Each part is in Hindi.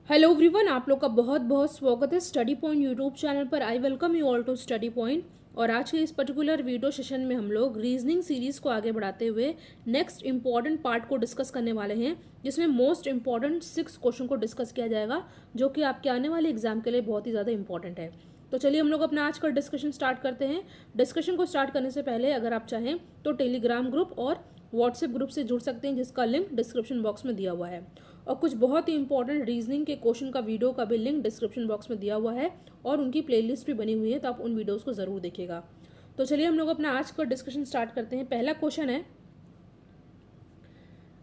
हेलो एवरीवन, आप लोग का बहुत बहुत स्वागत है स्टडी पॉइंट यूट्यूब चैनल पर। I welcome you all to study point. और आज के इस पर्टिकुलर वीडियो सेशन में हम लोग रीजनिंग सीरीज को आगे बढ़ाते हुए नेक्स्ट इंपॉर्टेंट पार्ट को डिस्कस करने वाले हैं, जिसमें मोस्ट इंपॉर्टेंट 6 क्वेश्चन को डिस्कस किया जाएगा, जो कि आपके आने वाले एग्जाम के लिए बहुत ही ज़्यादा इंपॉर्टेंट है। तो चलिए हम लोग अपना आज का डिस्कशन स्टार्ट करते हैं। डिस्कशन को स्टार्ट करने से पहले अगर आप चाहें तो टेलीग्राम ग्रुप और व्हाट्सएप ग्रुप से जुड़ सकते हैं, जिसका लिंक डिस्क्रिप्शन बॉक्स में दिया हुआ है। और कुछ बहुत ही इंपॉर्टेंट रीजनिंग के क्वेश्चन का वीडियो का भी लिंक डिस्क्रिप्शन बॉक्स में दिया हुआ है और उनकी प्लेलिस्ट भी बनी हुई है, तो आप उन वीडियोस को ज़रूर देखिएगा। तो चलिए हम लोग अपना आज का डिस्कशन स्टार्ट करते हैं। पहला क्वेश्चन है,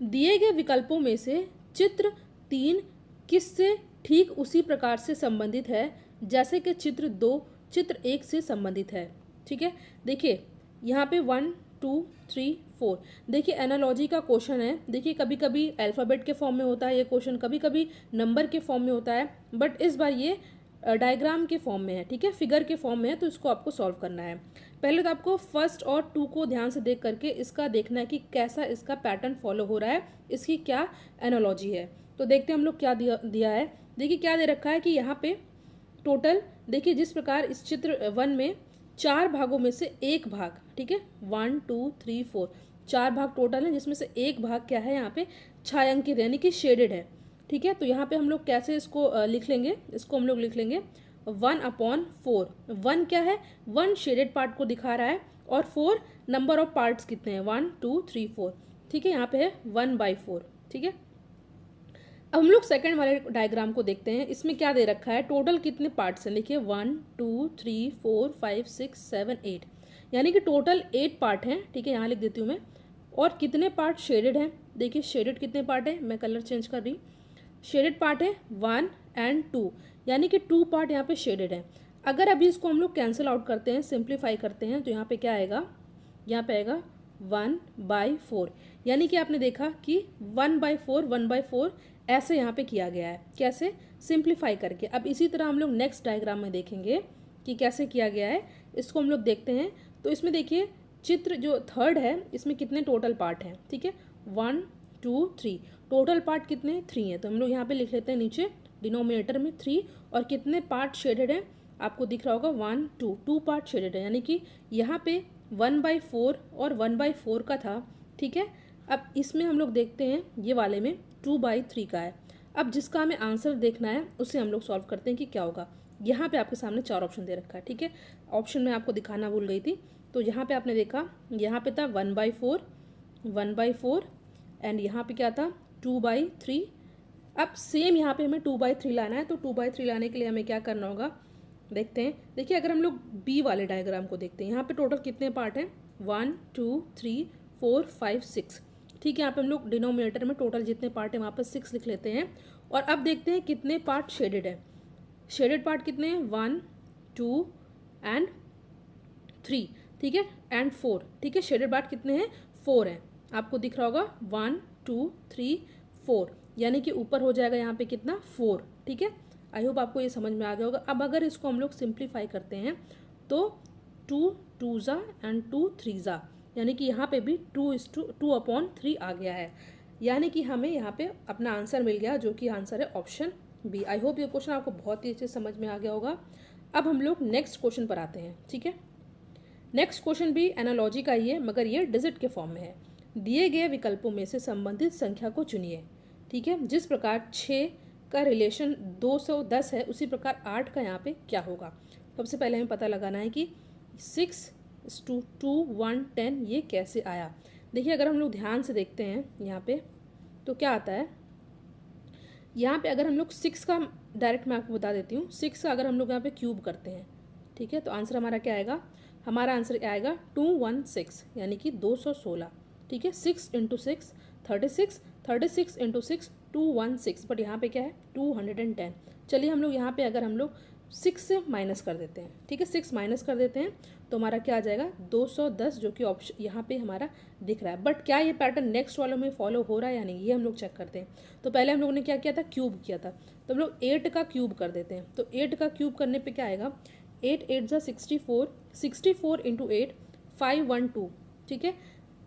दिए गए विकल्पों में से चित्र 3 किससे ठीक उसी प्रकार से संबंधित है जैसे कि चित्र 2 चित्र 1 से संबंधित है। ठीक है, देखिए यहाँ पे 1 2 3 4, देखिए एनालॉजी का क्वेश्चन है। देखिए कभी कभी अल्फ़ाबेट के फॉर्म में होता है ये क्वेश्चन, कभी कभी नंबर के फॉर्म में होता है, बट इस बार ये डायग्राम के फॉर्म में है। ठीक है, फिगर के फॉर्म में है, तो इसको आपको सॉल्व करना है। पहले तो आपको फर्स्ट और 2 को ध्यान से देख करके इसका देखना है कि कैसा इसका पैटर्न फॉलो हो रहा है, इसकी क्या एनालॉजी है। तो देखते हैं हम लोग क्या दिया है। देखिए क्या दे रखा है कि यहाँ पे टोटल, देखिए जिस प्रकार इस चित्र 1 में 4 भागों में से एक भाग, ठीक है 1 2 3 4, 4 भाग टोटल है, जिसमें से एक भाग क्या है यहाँ पे छायांकित यानी कि शेडेड है। ठीक है, तो यहाँ पे हम लोग कैसे इसको लिख लेंगे, इसको हम लोग लिख लेंगे 1/4। 1 क्या है, 1 शेडेड पार्ट को दिखा रहा है, और 4 नंबर ऑफ पार्ट्स कितने हैं 1 2 3 4। ठीक है, यहाँ पे है 1/4। ठीक है, अब हम लोग सेकंड वाले डायग्राम को देखते हैं। इसमें क्या दे रखा है, टोटल कितने पार्ट्स हैं। देखिए 1 2 3 4 5 6 7 8, यानी कि टोटल 8 पार्ट हैं। ठीक है, यहाँ लिख देती हूँ मैं। और कितने पार्ट शेडेड हैं, देखिए शेडेड कितने पार्ट है, मैं कलर चेंज कर रही। शेडेड पार्ट है 1 और 2, यानी कि 2 पार्ट यहाँ पे शेडेड है। अगर अभी इसको हम लोग कैंसिल आउट करते हैं, सिंप्लीफाई करते हैं, तो यहाँ पे क्या आएगा, यहाँ पे आएगा 1/4। यानी कि आपने देखा कि 1/4 ऐसे यहाँ पे किया गया है। कैसे, सिंप्लीफाई करके। अब इसी तरह हम लोग नेक्स्ट डायग्राम में देखेंगे कि कैसे किया गया है, इसको हम लोग देखते हैं। तो इसमें देखिए चित्र जो थर्ड है, इसमें कितने टोटल पार्ट हैं। ठीक है, 1 2 3, टोटल पार्ट कितने 3 हैं, तो हम लोग यहाँ पे लिख लेते हैं नीचे डिनोमिनेटर में 3। और कितने पार्ट शेडेड हैं, आपको दिख रहा होगा 1 2, 2 पार्ट शेडेड है, यानी कि यहाँ पे 1/4 और 1/4 का था। ठीक है, अब इसमें हम लोग देखते हैं ये वाले में 2/3 का है। अब जिसका हमें आंसर देखना है उसे हम लोग सॉल्व करते हैं कि क्या होगा। यहाँ पे आपके सामने 4 ऑप्शन दे रखा है। ठीक है, ऑप्शन में आपको दिखाना भूल गई थी। तो यहाँ पे आपने देखा, यहाँ पे था 1/4 एंड यहाँ पे क्या था 2/3। अब सेम यहाँ पे हमें 2/3 लाना है, तो 2/3 लाने के लिए हमें क्या करना होगा, देखते हैं। देखिए अगर हम लोग बी वाले डायग्राम को देखते हैं, यहाँ पे टोटल कितने पार्ट हैं 1 2 3 4 5 6। ठीक है, यहाँ पे हम लोग डिनोमिनेटर में टोटल जितने पार्ट हैं वहाँ पर 6 लिख लेते हैं। और अब देखते हैं कितने पार्ट शेडेड है। शेडेड पार्ट कितने हैं 1 2 एंड 3। ठीक है, एंड 4। ठीक है, शेडेड पार्ट कितने हैं 4 हैं, आपको दिख रहा होगा 1 2 3 4, यानी कि ऊपर हो जाएगा यहाँ पे कितना 4। ठीक है, आई होप आपको ये समझ में आ गया होगा। अब अगर इसको हम लोग सिंप्लीफाई करते हैं तो 2 2 एंड 2 3, यानी कि यहाँ पे भी 2/3 आ गया है, यानी कि हमें यहाँ पे अपना आंसर मिल गया, जो कि आंसर है ऑप्शन बी। आई होप ये क्वेश्चन आपको बहुत ही अच्छे से समझ में आ गया होगा। अब हम लोग नेक्स्ट क्वेश्चन पर आते हैं। ठीक है, नेक्स्ट क्वेश्चन भी एनालॉजी का ही है, मगर ये डिजिट के फॉर्म में है। दिए गए विकल्पों में से संबंधित संख्या को चुनिए। ठीक है, जिस प्रकार 6 का रिलेशन 210 है, उसी प्रकार 8 का यहाँ पे क्या होगा। सबसे पहले हमें पता लगाना है कि 6:2 1 10 ये कैसे आया। देखिए अगर हम लोग ध्यान से देखते हैं यहाँ पे, तो क्या आता है, यहाँ पे अगर हम लोग 6 का, डायरेक्ट मैं आपको बता देती हूँ, 6 का अगर हम लोग यहाँ पे क्यूब करते हैं, ठीक है, तो आंसर हमारा क्या आएगा, हमारा आंसर क्या आएगा 216, यानी कि 216। ठीक है, 6 × 6 36, 36 × 6 216, बट यहाँ पे क्या है 210। चलिए हम लोग यहाँ पे अगर हम लोग 6 से माइनस कर देते हैं, ठीक है 6 माइनस कर देते हैं, तो हमारा क्या आ जाएगा 210, जो कि ऑप्शन यहाँ पे हमारा दिख रहा है। बट क्या ये पैटर्न नेक्स्ट वालों में फॉलो हो रहा है या नहीं, ये हम लोग चेक करते हैं। तो पहले हम लोगों ने क्या किया था, क्यूब किया था, तो हम लोग 8 का क्यूब कर देते हैं। तो 8 का क्यूब करने पे क्या आएगा, 8 8 64, 64 × 8 512। ठीक है,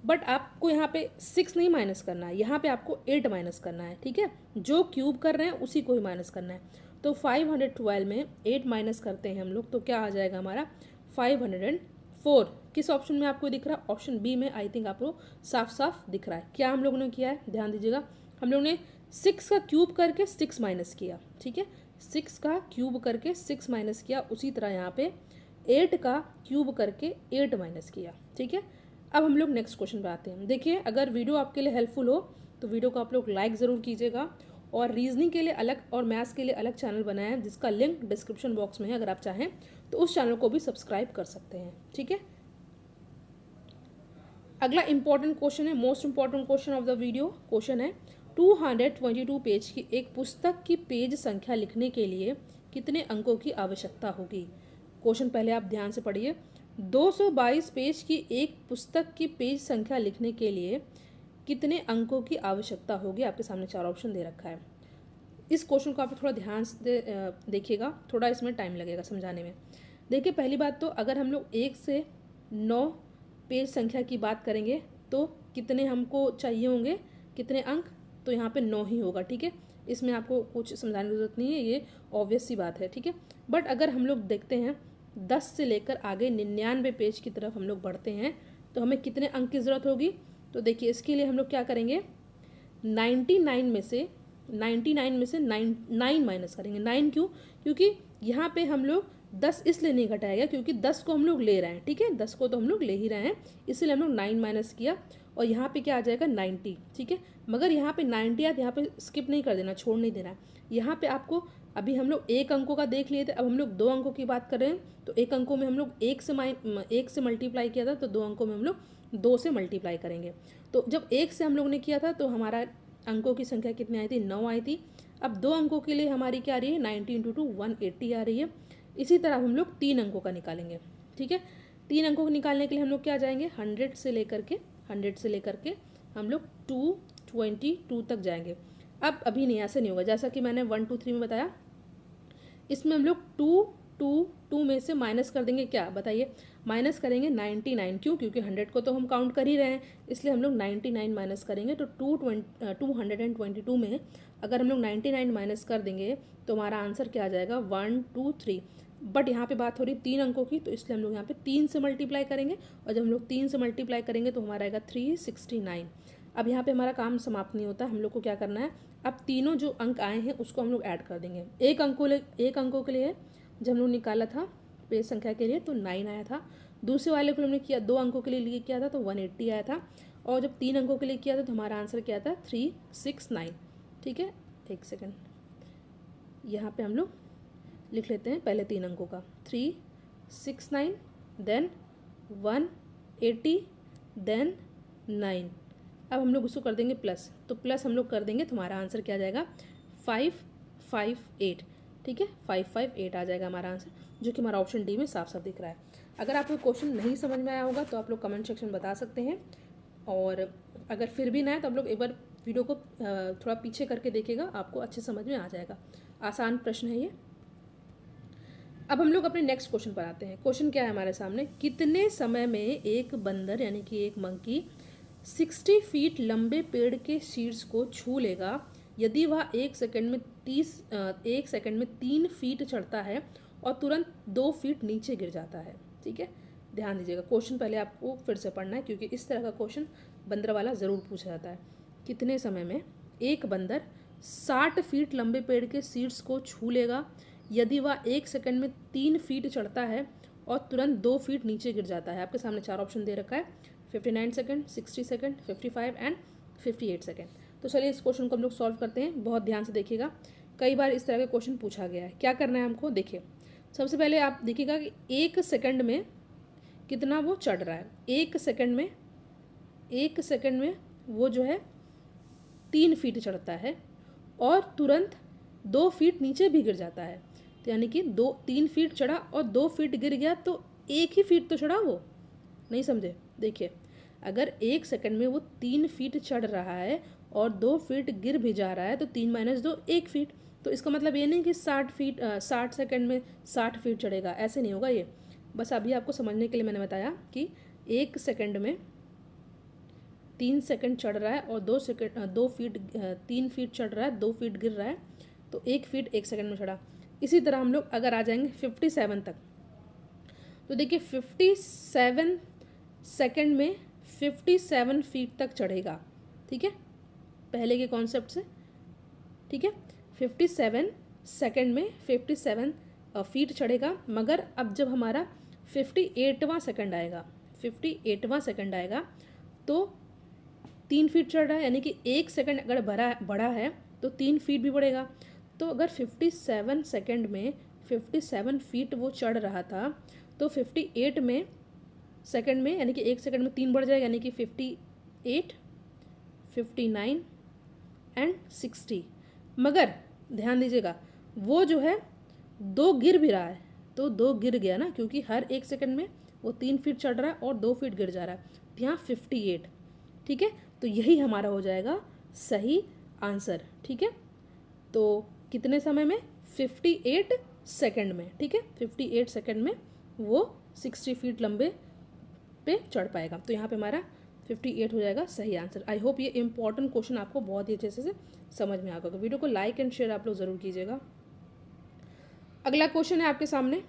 बट आपको यहाँ पे 6 नहीं माइनस करना है, यहाँ पे आपको 8 माइनस करना है, ठीक है। जो क्यूब कर रहे हैं उसी को ही माइनस करना है। तो 512 में 8 माइनस करते हैं हम लोग, तो क्या आ जाएगा हमारा 504। किस ऑप्शन में आपको दिख रहा है? ऑप्शन बी में। आई थिंक आपको साफ साफ दिख रहा है। क्या हम लोगों ने किया है, ध्यान दीजिएगा। हम लोग ने 6 का क्यूब करके 6 माइनस किया, ठीक है। 6 का क्यूब करके 6 माइनस किया, उसी तरह यहाँ पे 8 का क्यूब करके 8 माइनस किया, ठीक है। अब हम लोग नेक्स्ट क्वेश्चन पे आते हैं। देखिए, अगर वीडियो आपके लिए हेल्पफुल हो तो वीडियो को आप लोग लाइक ज़रूर कीजिएगा, और रीजनिंग के लिए अलग और मैथ्स के लिए अलग चैनल बनाया है जिसका लिंक डिस्क्रिप्शन बॉक्स में है। अगर आप चाहें तो उस चैनल को भी सब्सक्राइब कर सकते हैं, ठीक है। अगला इंपॉर्टेंट क्वेश्चन है, most important question of the video. Question है 222 पेज की एक पुस्तक की पेज संख्या लिखने के लिए कितने अंकों की आवश्यकता होगी? क्वेश्चन पहले आप ध्यान से पढ़िए। 222 पेज की एक पुस्तक की पेज संख्या लिखने के लिए कितने अंकों की आवश्यकता होगी? आपके सामने 4 ऑप्शन दे रखा है। इस क्वेश्चन को आप थोड़ा ध्यान से देखिएगा, थोड़ा इसमें टाइम लगेगा समझाने में। देखिए, पहली बात तो अगर हम लोग 1 से 9 पेज संख्या की बात करेंगे तो कितने हमको चाहिए होंगे, कितने अंक? तो यहाँ पे 9 ही होगा, ठीक है। इसमें आपको कुछ समझाने की जरूरत नहीं है, ये ऑब्वियस सी बात है, ठीक है। बट अगर हम लोग देखते हैं 10 से लेकर आगे 99 पेज की तरफ हम लोग बढ़ते हैं तो हमें कितने अंक की ज़रूरत होगी? तो देखिए, इसके लिए हम लोग क्या करेंगे, 99 में से 9 माइनस करेंगे। 9 क्यों? क्योंकि यहाँ पे हम लोग 10 इसलिए नहीं घटाया गया क्योंकि 10 को हम लोग ले रहे हैं, ठीक है। 10 को तो हम लोग ले ही रहे हैं, इसलिए हम लोग 9 माइनस किया, और यहाँ पे क्या आ जाएगा 90, ठीक है। मगर यहाँ पे 90 आया, यहाँ पे स्किप नहीं कर देना, छोड़ नहीं देना। यहाँ पे आपको अभी हम लोग 1 अंकों का देख लिए थे, अब हम लोग 2 अंकों की बात कर रहे हैं। तो 1 अंकों में हम लोग 1 से मल्टीप्लाई किया था, तो 2 अंकों में हम लोग 2 से मल्टीप्लाई करेंगे। तो जब 1 से हम लोग ने किया था तो हमारा अंकों की संख्या कितनी आई थी? 9 आई थी। अब 2 अंकों के लिए हमारी क्या आ रही है? 90 × 2 180 आ रही है। इसी तरह हम लोग 3 अंकों का निकालेंगे, ठीक है। 3 अंकों को निकालने के लिए हम लोग क्या जाएंगे, 100 से लेकर के हम लोग 222 तक जाएंगे। अब अभी नहीं, ऐसे नहीं होगा। जैसा कि मैंने 1 2 3 में बताया, इसमें हम लोग 2 में से माइनस कर देंगे, क्या बताइए? माइनस करेंगे 99। क्यों? क्योंकि 100 को तो हम काउंट कर ही रहे हैं, इसलिए हम लोग 99 माइनस करेंगे। तो 222 में अगर हम लोग 99 माइनस कर देंगे तो हमारा आंसर क्या आ जाएगा? 1 2 3। बट यहाँ पे बात हो रही 3 अंकों की, तो इसलिए हम लोग यहाँ पे 3 से मल्टीप्लाई करेंगे, और जब हम लोग 3 से मल्टीप्लाई करेंगे तो हमारा आएगा 369। अब यहाँ पे हमारा काम समाप्त नहीं होता, हम लोग को क्या करना है, अब तीनों जो अंक आए हैं उसको हम लोग ऐड कर देंगे। एक अंकों के लिए जब हम लोग निकाला था पेज संख्या के लिए तो 9 आया था। दूसरे वाले को हमने किया 2 अंकों के लिए किया था तो 180 आया था, और जब 3 अंकों के लिए किया था तो हमारा आंसर क्या था? 369, ठीक है। एक सेकेंड, यहाँ पे हम लोग लिख लेते हैं पहले 3 अंकों का, 369 देन 180 देन 9। अब हम लोग उसको कर देंगे प्लस, तो प्लस हम लोग कर देंगे तो हमारा आंसर क्या आ जाएगा? 558, ठीक है। 558 आ जाएगा हमारा आंसर, जो कि हमारा ऑप्शन डी में साफ साफ दिख रहा है। अगर आपको क्वेश्चन नहीं समझ में आया होगा तो आप लोग कमेंट सेक्शन में बता सकते हैं, और अगर फिर भी ना है तो आप लोग एक बार वीडियो को थोड़ा पीछे करके देखिएगा, आपको अच्छे समझ में आ जाएगा। आसान प्रश्न है ये। अब हम लोग अपने नेक्स्ट क्वेश्चन पर आते हैं। क्वेश्चन क्या है हमारे सामने, कितने समय में एक बंदर यानी कि एक मंकी 60 फीट लंबे पेड़ के शीर्ष को छू लेगा यदि वह 1 सेकंड में 3 फीट चढ़ता है और तुरंत 2 फीट नीचे गिर जाता है, ठीक है। ध्यान दीजिएगा, क्वेश्चन पहले आपको फिर से पढ़ना है क्योंकि इस तरह का क्वेश्चन बंदर वाला ज़रूर पूछा जाता है। कितने समय में एक बंदर 60 फीट लंबे पेड़ के शीर्ष को छू लेगा यदि वह 1 सेकंड में 3 फीट चढ़ता है और तुरंत 2 फीट नीचे गिर जाता है? आपके सामने 4 ऑप्शन दे रखा है, 59 सेकंड, 60 सेकंड, 55 एंड 58 सेकंड। तो चलिए इस क्वेश्चन को हम लोग सॉल्व करते हैं। बहुत ध्यान से देखिएगा, कई बार इस तरह का क्वेश्चन पूछा गया है। क्या करना है हमको, देखिए सबसे पहले आप देखिएगा कि 1 सेकंड में कितना वो चढ़ रहा है। 1 सेकंड में वो जो है 3 फीट चढ़ता है और तुरंत 2 फीट नीचे भी गिर जाता है। तो यानी कि 3 फीट चढ़ा और 2 फीट गिर गया, तो 1 ही फीट तो चढ़ा वो, नहीं समझे? देखिए, अगर 1 सेकंड में वो 3 फीट चढ़ रहा है और 2 फीट गिर भी जा रहा है तो 3 - 2 1 फीट। तो इसका मतलब ये नहीं कि 60 सेकंड में 60 फीट चढ़ेगा, ऐसे नहीं होगा ये। बस अभी आपको समझने के लिए मैंने बताया कि 1 सेकंड में 3 सेकंड चढ़ रहा है और 2 फीट 3 फीट चढ़ रहा है, 2 फीट गिर रहा है, तो 1 फीट 1 सेकंड में चढ़ा। इसी तरह हम लोग अगर आ जाएंगे 57 तक, तो देखिए 57 सेकंड में 57 फीट तक चढ़ेगा। ठीक है, पहले के कॉन्सेप्ट से। ठीक है, 57 सेकंड में 57 फीट चढ़ेगा। मगर अब जब हमारा 58वां सेकंड आएगा, 58वां सेकंड आएगा तो 3 फीट चढ़ रहा है, यानी कि 1 सेकंड अगर बढ़ा है तो 3 फीट भी बढ़ेगा। तो अगर 57 सेकंड में 57 फीट वो चढ़ रहा था, तो 58 में सेकंड में, यानी कि 1 सेकंड में 3 बढ़ जाएगा, यानी कि 58, 59 एंड 60। मगर ध्यान दीजिएगा, वो जो है 2 गिर भी रहा है, तो 2 गिर गया ना, क्योंकि हर 1 सेकंड में वो 3 फीट चढ़ रहा है और 2 फीट गिर जा रहा है, तो यहाँ 58। ठीक है, तो यही हमारा हो जाएगा सही आंसर। ठीक है, तो कितने समय में? 58 सेकंड में। ठीक है, 58 सेकंड में वो 60 फीट लंबे पे चढ़ पाएगा। तो यहाँ पे हमारा 58 हो जाएगा सही आंसर। आई होप ये इंपॉर्टेंट क्वेश्चन आपको बहुत ही अच्छे से समझ में आ गया। वीडियो को लाइक एंड शेयर आप लोग ज़रूर कीजिएगा। अगला क्वेश्चन है आपके सामने।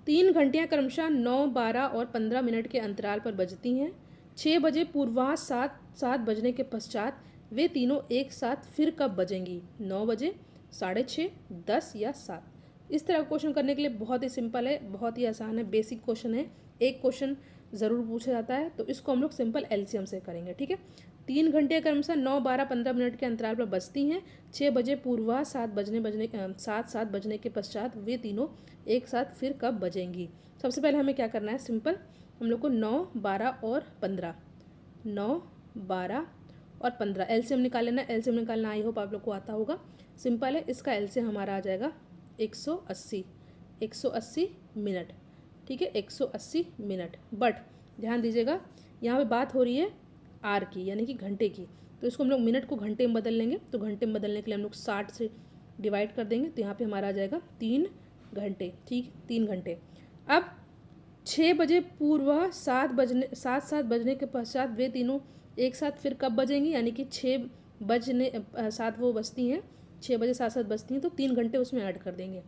3 घंटियाँ क्रमशः 9, 12 और 15 मिनट के अंतराल पर बजती हैं। 6 बजे पूर्वाह्न, 7 बजने के पश्चात वे तीनों एक साथ फिर कब बजेंगी? 9 बजे, 6:30, 10 या 7। इस तरह का क्वेश्चन करने के लिए बहुत ही सिंपल है, बहुत ही आसान है, बेसिक क्वेश्चन है। एक क्वेश्चन ज़रूर पूछा जाता है, तो इसको हम लोग सिंपल एलसीएम से करेंगे। ठीक है, 3 घंटे क्रमशः 9, 12, 15 मिनट के अंतराल पर बजती हैं। 6 बजे पूर्वाह्न, 7 बजने के पश्चात वे तीनों एक साथ फिर कब बजेंगी? सबसे पहले हमें क्या करना है? सिंपल हम लोग को 9, 12 और 15, 9, 12 और 15 एलसीएम निकाल लेना। एलसीएम निकालना आई होप आप लोग को आता होगा, सिंपल है। इसका एलसीएम हमारा आ जाएगा 180 मिनट। ठीक है, 180 मिनट। बट ध्यान दीजिएगा, यहाँ पे बात हो रही है आर की, यानी कि घंटे की, तो इसको हम लोग मिनट को घंटे में बदल लेंगे। तो घंटे में बदलने के लिए हम लोग 60 से डिवाइड कर देंगे, तो यहाँ पे हमारा आ जाएगा 3 घंटे। ठीक, 3 घंटे। अब 6 बजे पूर्व 7 बजने के पश्चात वे तीनों एक साथ फिर कब बजेंगी? यानी कि 6 बजने 7 वो बजती हैं, 6 बजे 7 बजती हैं, तो 3 घंटे उसमें ऐड कर देंगे,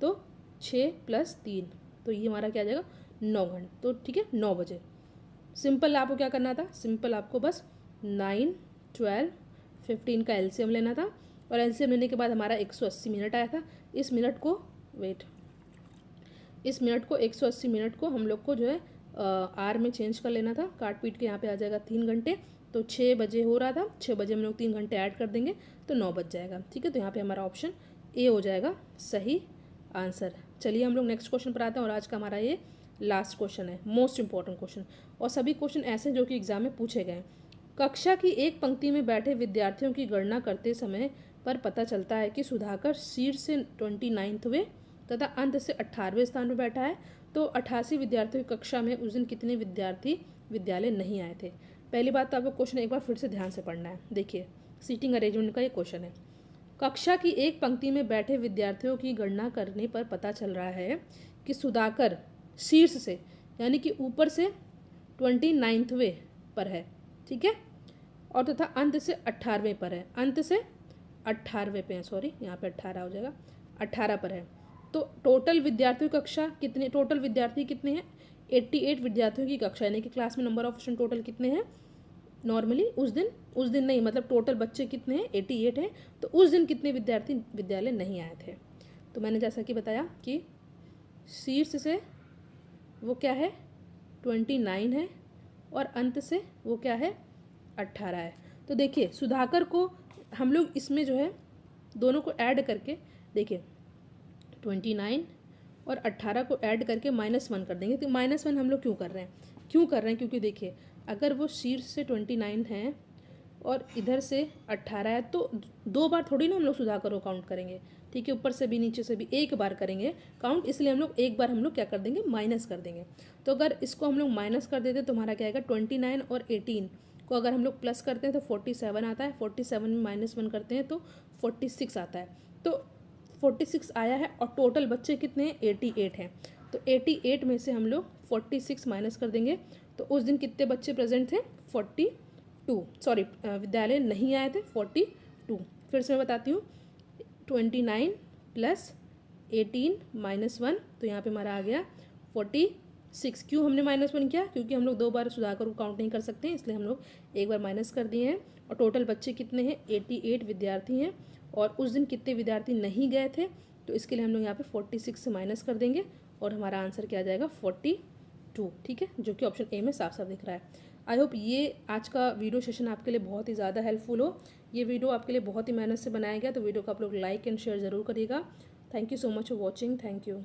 तो 6 + 3, तो ये हमारा क्या आ जाएगा? 9 घंटे। तो ठीक है, 9 बजे। सिंपल आपको क्या करना था? सिंपल आपको बस 9, 12, 15 का एलसीएम लेना था, और एलसीएम लेने के बाद हमारा 180 मिनट आया था। इस मिनट को 180 मिनट को हम लोग को जो है आर में चेंज कर लेना था। काट पीट के यहाँ पे आ जाएगा 3 घंटे। तो 6 बजे हो रहा था, 6 बजे हम लोग 3 घंटे ऐड कर देंगे, तो 9 बज जाएगा। ठीक है, तो यहाँ पे हमारा ऑप्शन ए हो जाएगा सही आंसर। चलिए हम लोग नेक्स्ट क्वेश्चन पर आते हैं, और आज का हमारा ये लास्ट क्वेश्चन है, मोस्ट इंपॉर्टेंट क्वेश्चन, और सभी क्वेश्चन ऐसे हैं जो कि एग्जाम में पूछे गए। कक्षा की एक पंक्ति में बैठे विद्यार्थियों की गणना करते समय पर पता चलता है कि सुधाकर शीर्ष से 29वें तथा अंत से 18वें स्थान पर बैठा है, तो 88 विद्यार्थियों की कक्षा में उस दिन कितने विद्यार्थी विद्यालय नहीं आए थे? पहली बात तो आपको क्वेश्चन एक बार फिर से ध्यान से पढ़ना है। देखिए, सीटिंग अरेंजमेंट का ये क्वेश्चन है। कक्षा की एक पंक्ति में बैठे विद्यार्थियों की गणना करने पर पता चल रहा है कि सुधाकर शीर्ष से, यानी कि ऊपर से 29वें पर है। ठीक है, और तथा अंत से 18वें पर है, अंत से 18वें पे है, सॉरी यहाँ पे 18 हो जाएगा, 18 पर है। तो टोटल विद्यार्थियों की कक्षा कितने, टोटल विद्यार्थी कितने हैं? 88 विद्यार्थियों की कक्षा, यानी कि क्लास में नंबर ऑफ स्टूडेंट टोटल कितने हैं? नॉर्मली उस दिन नहीं, मतलब टोटल बच्चे कितने हैं? 88 हैं। तो उस दिन कितने विद्यार्थी विद्यालय नहीं आए थे? तो मैंने जैसा कि बताया कि शीर्ष से वो क्या है? 29 है, और अंत से वो क्या है? 18 है। तो देखिए, सुधाकर को हम लोग इसमें जो है दोनों को ऐड करके, देखिए 29 और 18 को ऐड करके -1 कर देंगे। तो -1 हम लोग क्यों कर रहे हैं? क्योंकि देखिए, अगर वो शीर्ष से 29 है और इधर से 18 है, तो 2 बार थोड़ी ना हम लोग सुधाकर को काउंट करेंगे। ठीक है, ऊपर से भी नीचे से भी एक बार करेंगे काउंट, इसलिए हम लोग एक बार हम लोग क्या कर देंगे? माइनस कर देंगे। तो अगर इसको हम लोग माइनस कर देते तो हमारा क्या आएगा? 29 और 18 को अगर हम लोग प्लस करते हैं तो 47 आता है, 47 में -1 करते हैं तो 46 आता है। तो 46 आया है, और टोटल बच्चे कितने हैं? 88 हैं। तो 88 में से हम लोग 46 माइनस कर देंगे, तो उस दिन कितने बच्चे प्रेजेंट थे? विद्यालय नहीं आए थे 42। फिर से मैं बताती हूँ, 29 प्लस 18 माइनस 1, तो यहाँ पे हमारा आ गया 46। क्यों हमने -1 किया? क्योंकि हम लोग 2 बार सुधाकर को काउंट नहीं कर सकते हैं, इसलिए हम लोग एक बार माइनस कर दिए हैं। और टोटल बच्चे कितने हैं? 88 विद्यार्थी हैं। और उस दिन कितने विद्यार्थी नहीं गए थे, तो इसके लिए हम लोग यहाँ पे 46 से माइनस कर देंगे और हमारा आंसर क्या आ जाएगा? 42। ठीक है, जो कि ऑप्शन ए में साफ साफ दिख रहा है। आई होप ये आज का वीडियो सेशन आपके लिए बहुत ही ज़्यादा हेल्पफुल हो। ये वीडियो आपके लिए बहुत ही मेहनत से बनाया गया, तो वीडियो को आप लोग लाइक एंड शेयर ज़रूर करिएगा। Thank you so much for watching. Thank you.